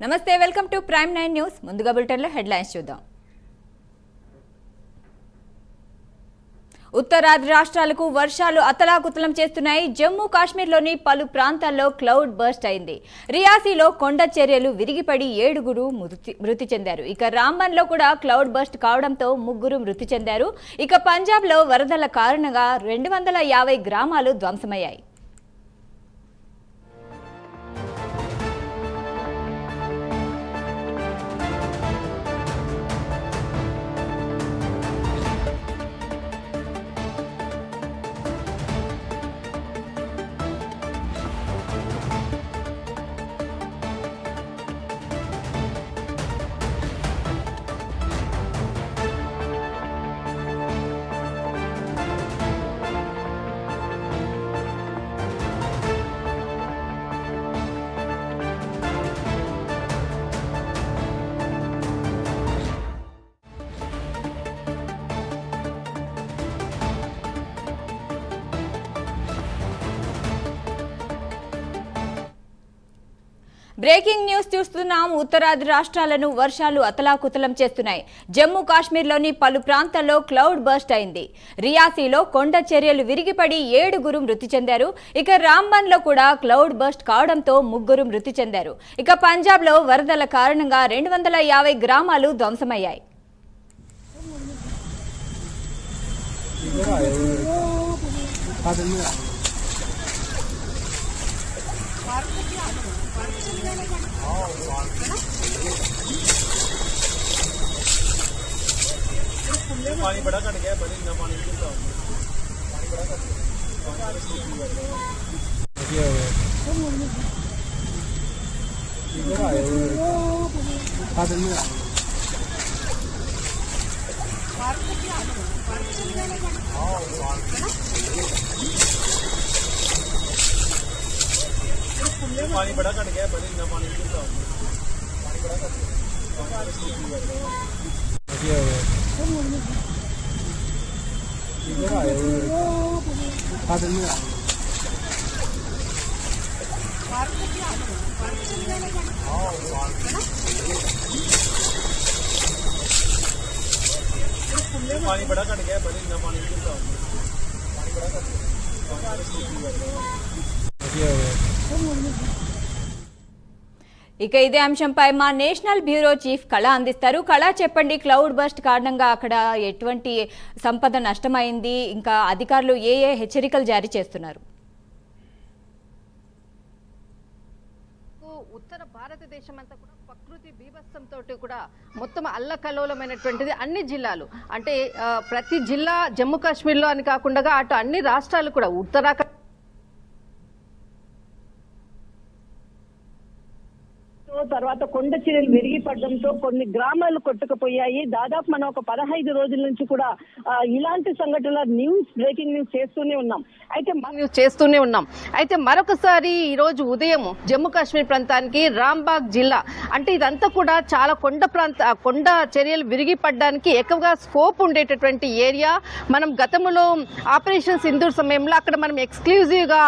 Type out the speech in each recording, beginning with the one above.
నమస్తే welcome to prime 9 news ముందుగా బులెటిన్లో హెడ్లైన్స్ చూద్దాం. ఉత్తరాది రాష్ట్రాలకు వర్షాలు అతలాకుతలం చేస్తున్నాయి. జమ్మూ కాశ్మీర్లోని పలు ప్రాంతాల్లో క్లౌడ్ బర్స్ట్ అయింది. రియాసీలో కొండ చర్యలు విరిగిపడి 7 మృతి చెందారు. ఇక రాంబన్లో కూడా క్లౌడ్ బర్స్ట్ కావడంతో 3 మృతి చెందారు. ఇక పంజాబ్లో వరదల కారణంగా 250 గ్రామాలు ధ్వంసమయ్యాయి. బ్రేకింగ్ న్యూస్ చూస్తున్నాం. ఉత్తరాది రాష్ట్రాలను వర్షాలు అతలాకుతలం చేస్తున్నాయి. జమ్మూ కాశ్మీర్లోని పలు ప్రాంతాల్లో క్లౌడ్ బర్స్ట్ అయింది. రియాసీలో కొండ చర్యలు విరిగిపడి 7 మృతి చెందారు. ఇక రాంబన్లో కూడా క్లౌడ్ బర్స్ట్ కావడంతో 3 మృతి చెందారు. ఇక పంజాబ్లో వరదల కారణంగా 250 గ్రామాలు ధ్వంసమయ్యాయి. पानी बड़ा कट गया बड़ी ना पानी गिरता पानी बड़ा कट पानी बड़ा कट गया बड़ी ना पानी गिरता पानी बड़ा कट पानी बड़ा कट गया बड़ी ना पानी गिरता पानी बड़ा कट ఇక ఇదే అంశంపై మా నేషనల్ బ్యూరో చీఫ్ కళ అందిస్తారు. కళ చెప్పండి, క్లౌడ్ బర్స్ట్ కారణంగా అక్కడ ఎటువంటి సంపద నష్టమైంది, ఇంకా అధికారులు ఏ హెచ్చరికలు జారీ చేస్తున్నారు? ఉత్తర భారతదేశం అంతా కూడా ప్రకృతి బీభత్సంతో కూడా మొత్తం అల్లకల్లోలమైనటువంటిది. అన్ని జిల్లాలు అంటే ప్రతి జిల్లా జమ్మూ కాశ్మీర్లో అని కాకుండా అటు అన్ని రాష్ట్రాలు కూడా ఉత్తరాఖండ్ తర్వాత కొండ చర్యలు విరిగిపడడంతో కొన్ని గ్రామాలు కొట్టుకుపోయాయి. దాదాపు మనం ఒక 15 రోజుల నుంచి కూడా ఇలాంటి సంఘటనల బ్రేకింగ్ న్యూస్ చేస్తూనే ఉన్నాం. అయితే మరొకసారి ఈ రోజు ఉదయం జమ్మూ కాశ్మీర్ ప్రాంతానికి రాంబాగ్ జిల్లా అంటే ఇదంతా కూడా చాలా కొండ చర్యలు విరిగిపడడానికి ఎక్కువగా స్కోప్ ఉండేటటువంటి ఏరియా. మనం గతంలో ఆపరేషన్ సింధూర్ సమయంలో అక్కడ మనం ఎక్స్క్లూజివ్ గా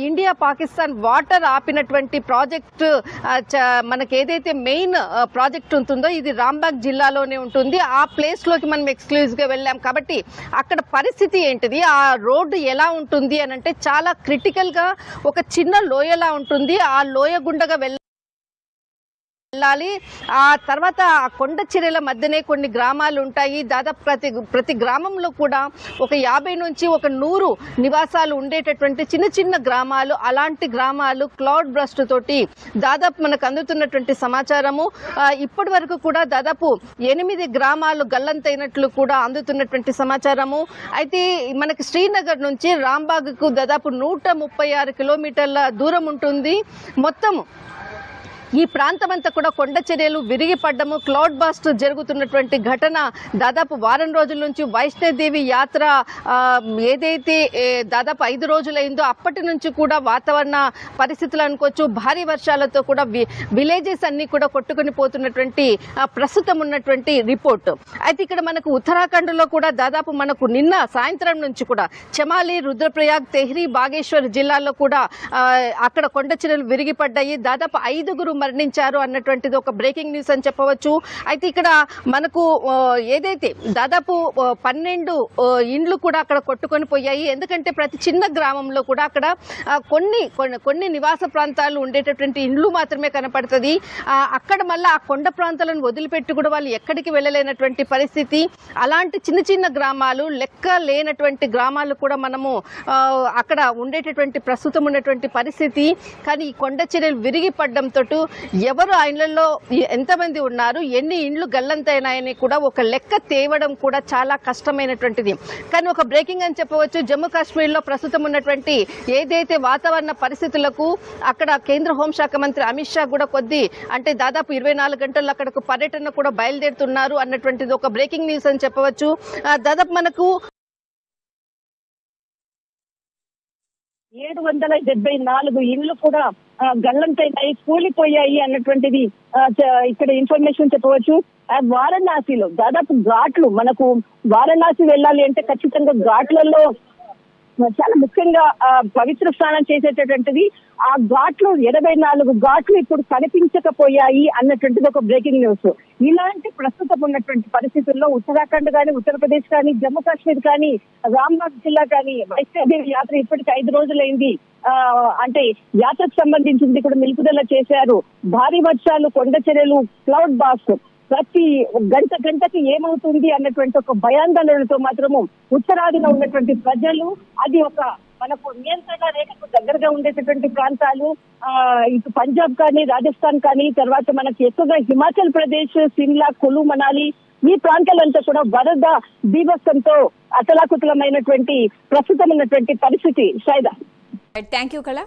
ఇండియా పాకిస్తాన్ వాటర్ ఆపినటువంటి ప్రాజెక్ట్ మనకి ఏదైతే మెయిన్ ప్రాజెక్ట్ ఉంటుందో ఇది రాంబాగ్ జిల్లాలోనే ఉంటుంది. ఆ ప్లేస్ లోకి మనం ఎక్స్క్లూజివ్ గా వెళ్ళాం కాబట్టి అక్కడ పరిస్థితి ఏంటిది, ఆ రోడ్డు ఎలా ఉంటుంది అని అంటే చాలా క్రిటికల్ గా ఒక చిన్న లోయలా ఉంటుంది. ఆ లోయ గుండగా వెళ్ళాలి. ఆ తర్వాత ఆ కొండ చర్యల మధ్యనే కొన్ని గ్రామాలు ఉంటాయి. దాదాపు ప్రతి గ్రామంలో కూడా ఒక 50 నుంచి ఒక 100 నివాసాలు ఉండేటటువంటి చిన్న చిన్న గ్రామాలు. అలాంటి గ్రామాలు క్లౌడ్ బర్స్ట్ తోటి దాదాపు మనకు అందుతున్నటువంటి సమాచారము ఇప్పటి వరకు కూడా దాదాపు 8 గ్రామాలు గల్లంతైనట్లు కూడా అందుతున్నటువంటి సమాచారము. అయితే మనకి శ్రీనగర్ నుంచి రాంబాగ్ కు దాదాపు 136 కిలోమీటర్ల దూరం ఉంటుంది. మొత్తం ఈ ప్రాంతం అంతా కూడా కొండ చర్యలు విరిగిపడ్డము, క్లౌడ్ బర్స్ట్ జరుగుతున్నటువంటి ఘటన దాదాపు వారం రోజుల నుంచి వైష్ణోదేవి యాత్ర ఏదైతే దాదాపు 5 రోజులైందో అప్పటి నుంచి కూడా వాతావరణ పరిస్థితులు అనుకోవచ్చు, భారీ వర్షాలతో కూడా విలేజెస్ అన్ని కూడా కొట్టుకుని పోతున్నటువంటి ప్రస్తుతం ఉన్నటువంటి రిపోర్ట్. అయితే ఇక్కడ మనకు ఉత్తరాఖండ్ లో కూడా దాదాపు మనకు నిన్న సాయంత్రం నుంచి కూడా చమాలి, రుద్రప్రయాగ్, తెహ్రీ, బాగేశ్వర్ జిల్లాల్లో కూడా అక్కడ కొండ చర్యలు విరిగిపడ్డాయి. దాదాపు 5 మరణించారు అన్నటువంటిది ఒక బ్రేకింగ్ న్యూస్ అని చెప్పవచ్చు. అయితే ఇక్కడ మనకు ఏదైతే దాదాపు 12 ఇండ్లు కూడా అక్కడ కొట్టుకొని పోయాయి. ఎందుకంటే ప్రతి చిన్న గ్రామంలో కూడా అక్కడ కొన్ని నివాస ప్రాంతాలు ఉండేటటువంటి ఇండ్లు మాత్రమే కనపడుతుంది. అక్కడ మళ్ళీ ఆ కొండ ప్రాంతాలను వదిలిపెట్టి కూడా వాళ్ళు ఎక్కడికి వెళ్ళలేనటువంటి పరిస్థితి. అలాంటి చిన్న చిన్న గ్రామాలు, లెక్క లేనటువంటి గ్రామాలు కూడా మనము అక్కడ ఉండేటటువంటి ప్రస్తుతం ఉన్నటువంటి పరిస్థితి. కానీ ఈ కొండ చర్యలు విరిగి పడడంతో ఎవరు ఆ ఇళ్లలో ఎంతమంది ఉన్నారు, ఎన్ని ఇండ్లు గల్లంతైనాయని కూడా ఒక లెక్క తేవడం కూడా చాలా కష్టమైనటువంటిది. కానీ ఒక బ్రేకింగ్ అని చెప్పవచ్చు. జమ్మూ కాశ్మీర్ లో ప్రస్తుతం ఉన్నటువంటి ఏదైతే వాతావరణ పరిస్థితులకు అక్కడ కేంద్ర హోంశాఖ మంత్రి అమిత్ షా కూడా అంటే దాదాపు 24 గంటల్లో అక్కడకు పర్యటన కూడా బయలుదేరుతున్నారు అన్నటువంటిది ఒక బ్రేకింగ్ న్యూస్ అని చెప్పవచ్చు. దాదాపు మనకు 774 ఇండ్లు కూడా గల్లంతైనాయి, కూలిపోయాయి అన్నటువంటిది ఇక్కడ ఇన్ఫర్మేషన్ చెప్పవచ్చు. వారణాసిలో దాదాపు ఘాట్లు, మనకు వారణాసి వెళ్ళాలి అంటే ఖచ్చితంగా ఘాట్లలో చాలా ముఖ్యంగా పవిత్ర స్నానం చేసేటటువంటిది ఆ ఘాట్లు 84 ఘాట్లు ఇప్పుడు కనిపించకపోయాయి అన్నటువంటిది ఒక బ్రేకింగ్ న్యూస్. ఇలాంటి ప్రస్తుతం ఉన్నటువంటి పరిస్థితుల్లో ఉత్తరాఖండ్ కానీ, ఉత్తరప్రదేశ్ కానీ, జమ్మూ కాశ్మీర్ కానీ, రామ్బాగ్ జిల్లా కానీ వైష్ణోదేవి యాత్ర ఇప్పటికి 5 రోజులైంది. అంటే యాత్రకు సంబంధించింది కూడా నిలుపుదల చేశారు. భారీ వర్షాలు, కొండ చర్యలు, క్లౌడ్ బాస్, ప్రతి గంటకి ఏమవుతుంది అన్నటువంటి ఒక భయాందోళనతో మాత్రము ఉత్తరాదిలో ఉన్నటువంటి ప్రజలు, అది ఒక మనకు నియంత్రణ రేఖకు దగ్గరగా ఉండేటటువంటి ప్రాంతాలు, ఇటు పంజాబ్ కానీ, రాజస్థాన్ కానీ, తర్వాత మనకి ఎక్కువగా హిమాచల్ ప్రదేశ్, సిమ్లా, కులు, మనాలి ఈ ప్రాంతాలంతా కూడా వరద బీభత్సంతో అతలాకుతలమైనటువంటి ప్రస్తుతం ఉన్నటువంటి పరిస్థితి. సైదా, థ్యాంక్ యూ కళ.